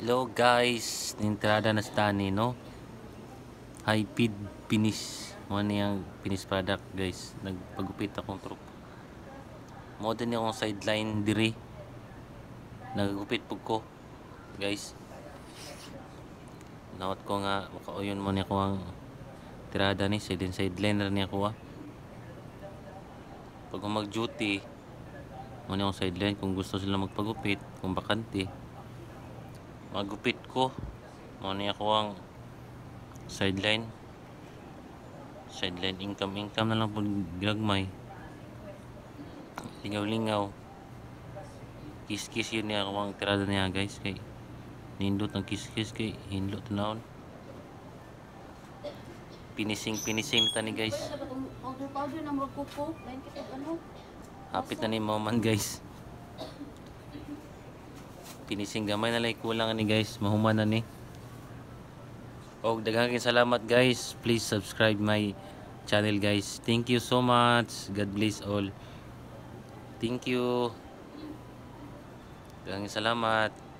Hello guys, nintrada na sa tani no. High feed finish. Mo niyang finish product guys. Nagpagupit akong truck. Mo din akong sideline diri. Nagagupit pug ko guys. Naot ko nga makauyon mo niya ko ang tirada ni sideline ra niya ko Pag mag duty mo niya akong sideline kung gusto sila magpagupit, kung bakante. Magupit ko. Mo niya ko ang sideline income na lang po ginagmay, lingaw kiss yun niya ako ang tirada niya guys, kay nindot ang kiss kay hindot tanawon finishing na tani guys, hapit na ni moment guys, finishing gamay na lang kulang ni guys, mahuman na ni. Og daghang salamat guys. Please subscribe my channel guys. Thank you so much. God bless all. Thank you. Daghang salamat.